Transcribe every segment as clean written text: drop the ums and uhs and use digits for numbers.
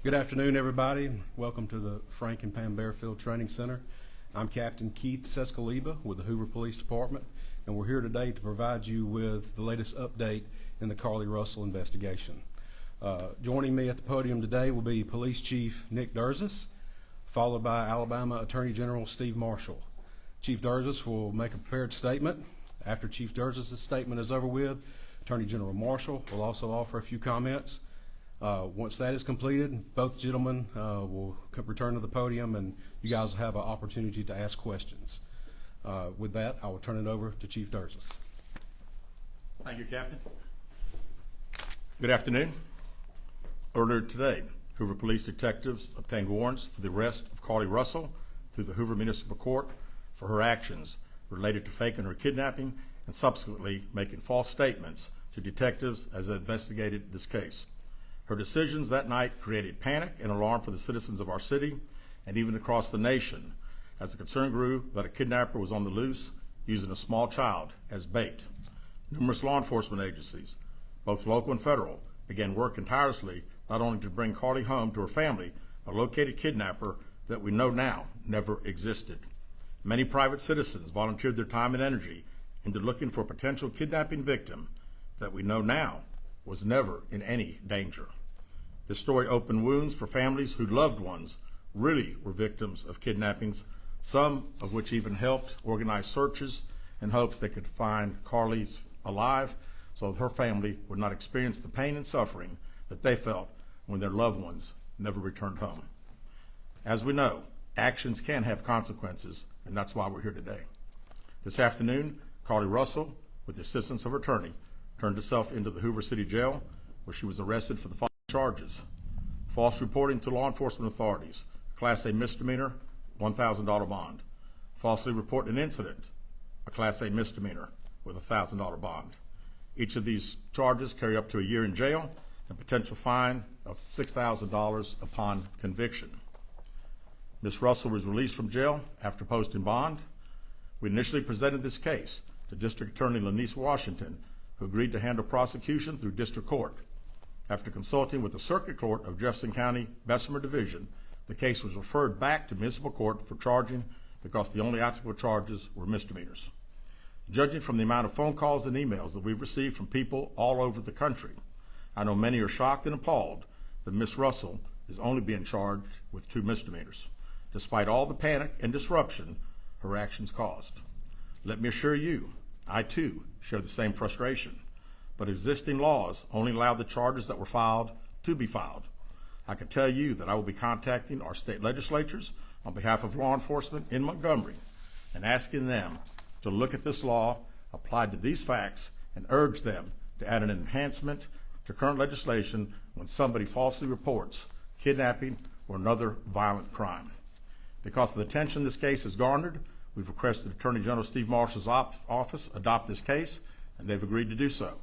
Good afternoon, everybody. Welcome to the Frank and Pam Bearfield Training Center. I'm Captain Keith Sescaliba with the Hoover Police Department, and we're here today to provide you with the latest update in the Carlee Russell investigation. Joining me at the podium today will be Police Chief Nick Derzis, followed by Alabama Attorney General Steve Marshall. Chief Derzis will make a prepared statement. After Chief Derzis' statement is over with, Attorney General Marshall will also offer a few comments. Once that is completed, both gentlemen will return to the podium and you guys will have an opportunity to ask questions. With that, I will turn it over to Chief Derzis. Thank you, Captain. Good afternoon. Earlier today, Hoover Police detectives obtained warrants for the arrest of Carlee Russell through the Hoover Municipal Court for her actions related to faking her kidnapping and subsequently making false statements to detectives as they investigated this case. Her decisions that night created panic and alarm for the citizens of our city and even across the nation as the concern grew that a kidnapper was on the loose using a small child as bait. Numerous law enforcement agencies, both local and federal, began working tirelessly not only to bring Carlee home to her family, a located kidnapper that we know now never existed. Many private citizens volunteered their time and energy into looking for a potential kidnapping victim that we know now was never in any danger. This story opened wounds for families whose loved ones really were victims of kidnappings, some of which even helped organize searches in hopes they could find Carlee's alive so that her family would not experience the pain and suffering that they felt when their loved ones never returned home. As we know, actions can have consequences, and that's why we're here today. This afternoon, Carlee Russell, with the assistance of her attorney, turned herself into the Hoover City Jail, where she was arrested for the following charges: false reporting to law enforcement authorities, Class A misdemeanor, $1,000 bond; falsely reporting an incident, a Class A misdemeanor with a $1,000 bond. Each of these charges carry up to a year in jail and potential fine of $6,000 upon conviction. Ms. Russell was released from jail after posting bond. We initially presented this case to District Attorney Lanice Washington, who agreed to handle prosecution through district court. After consulting with the Circuit Court of Jefferson County, Bessemer Division, the case was referred back to municipal court for charging because the only applicable charges were misdemeanors. Judging from the amount of phone calls and emails that we've received from people all over the country, I know many are shocked and appalled that Ms. Russell is only being charged with 2 misdemeanors, despite all the panic and disruption her actions caused. Let me assure you, I too share the same frustration, but existing laws only allow the charges that were filed to be filed. I can tell you that I will be contacting our state legislatures on behalf of law enforcement in Montgomery and asking them to look at this law applied to these facts and urge them to add an enhancement to current legislation when somebody falsely reports kidnapping or another violent crime. Because of the attention this case has garnered, we've requested Attorney General Steve Marshall's office adopt this case, and they've agreed to do so.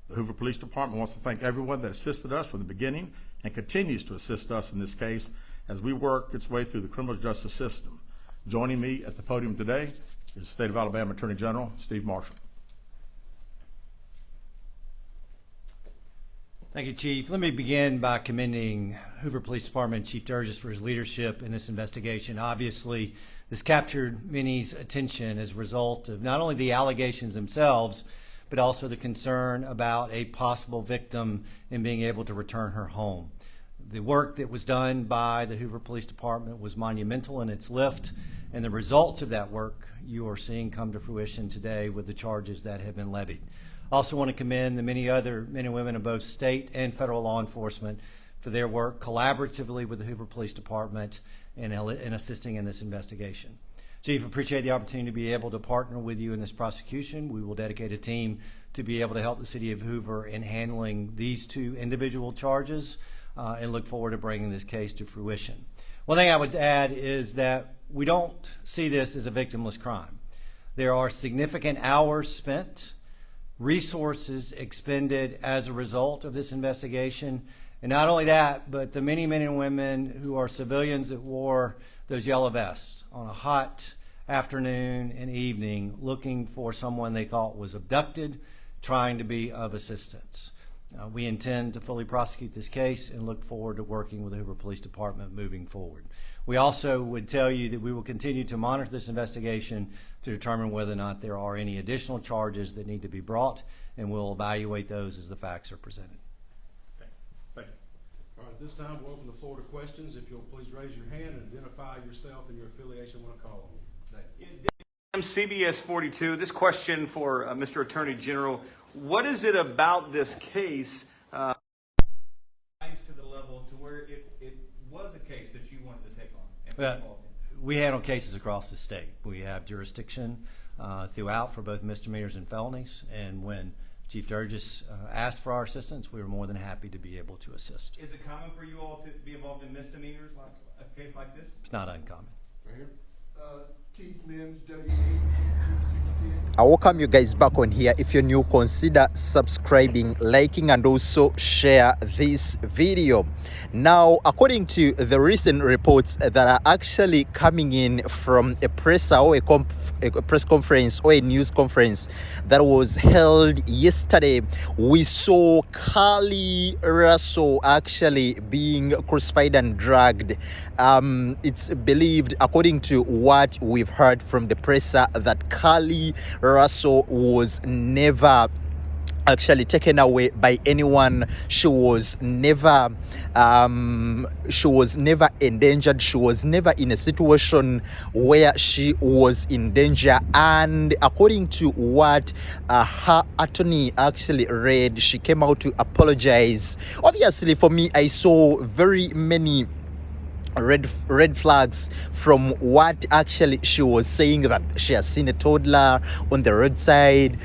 The Hoover Police Department wants to thank everyone that assisted us from the beginning and continues to assist us in this case as we work its way through the criminal justice system. Joining me at the podium today is the State of Alabama Attorney General Steve Marshall. Thank you, Chief. Let me begin by commending Hoover Police Department Chief Derzis for his leadership in this investigation. Obviously, this captured many's attention as a result of not only the allegations themselves, but also the concern about a possible victim in being able to return her home. The work that was done by the Hoover Police Department was monumental in its lift, and the results of that work you are seeing come to fruition today with the charges that have been levied. I also want to commend the many other men and women of both state and federal law enforcement for their work collaboratively with the Hoover Police Department in assisting in this investigation. Chief, appreciate the opportunity to be able to partner with you in this prosecution. We will dedicate a team to be able to help the city of Hoover in handling these 2 individual charges and look forward to bringing this case to fruition. One thing I would add is that we don't see this as a victimless crime. There are significant hours spent, resources expended as a result of this investigation, and not only that, but the many men and women who are civilians that wore those yellow vests on a hot afternoon and evening looking for someone they thought was abducted, trying to be of assistance. We intend to fully prosecute this case and look forward to working with the Hoover Police Department moving forward. We also would tell you that we will continue to monitor this investigation to determine whether or not there are any additional charges that need to be brought, and we'll evaluate those as the facts are presented. Thank you. All right, at this time, we'll open the floor to questions. If you'll please raise your hand and identify yourself and your affiliation when I call on you. I'm CBS 42. This question for Mr. Attorney General. What is it about this case to the level to where it was a case that you wanted to take on and be involved in? We handle cases across the state. We have jurisdiction throughout for both misdemeanors and felonies, and when Chief Derzis asked for our assistance, we were more than happy to be able to assist. Is it common for you all to be involved in misdemeanors like a case like this? It's not uncommon. Right here. Keith Mims, WA-1610. I welcome you guys back on here. If you're new, consider subscribing, liking, and also share this video. Now, according to the recent reports that are actually coming in from a presser or a press conference or a news conference that was held yesterday, we saw Carlee Russell actually being crucified and dragged. It's believed, according to what we've heard from the presser, that Carlee Russell was never actually taken away by anyone. She was never endangered. She was never in a situation where she was in danger. And according to what her attorney actually read, she came out to apologize. Obviously, for me, I saw very many red flags from what actually she was saying, that she has seen a toddler on the roadside.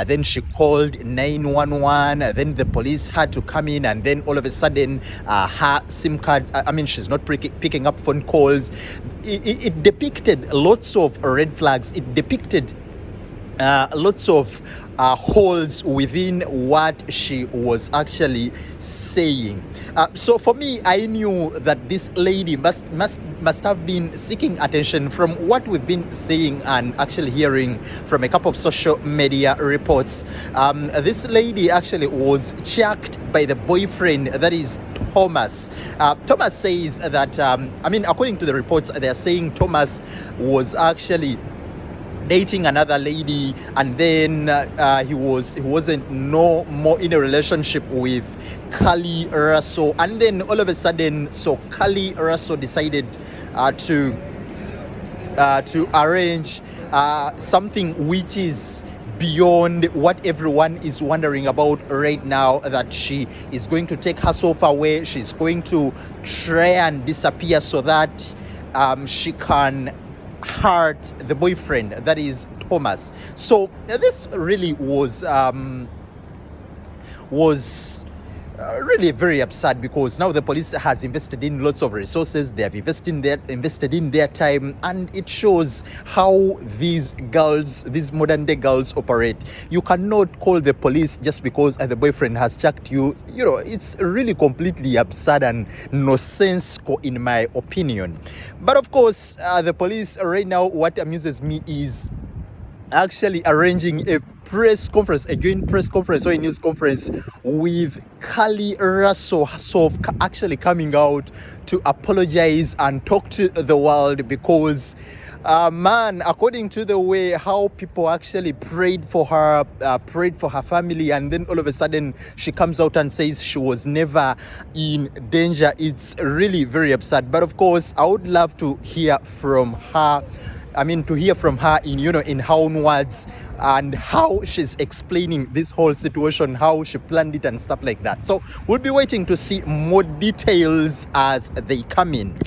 Then she called 911. Then the police had to come in, and then all of a sudden her SIM card, she's not picking up phone calls. It depicted lots of red flags. It depicted lots of holes within what she was actually saying. So for me, I knew that this lady must have been seeking attention from what we've been saying and actually hearing from a couple of social media reports. This lady actually was checked by the boyfriend, that is Thomas. Thomas says that, according to the reports, they are saying Thomas was actually dating another lady, and then he wasn't no more in a relationship with Carlee Russell, and then all of a sudden, so Carlee Russell decided to arrange something which is beyond what everyone is wondering about right now, that she is going to take herself away. She's going to try and disappear so that she can hurt the boyfriend, that is Thomas. So this really was really very absurd, because now the police has invested in lots of resources. They have invested in their time, and it shows how these modern day girls operate. You cannot call the police just because the boyfriend has checked you. You know, it's really completely absurd and nonsensical in my opinion. But of course, the police right now, what amuses me is actually arranging a joint press conference or a news conference with Carlee Russell herself actually coming out to apologize and talk to the world, because according to the way how people actually prayed for her family, and then all of a sudden she comes out and says she was never in danger. It's really very absurd. But of course, I would love to hear from her. In her own words, and how she's explaining this whole situation, how she planned it and stuff like that. So we'll be waiting to see more details as they come in.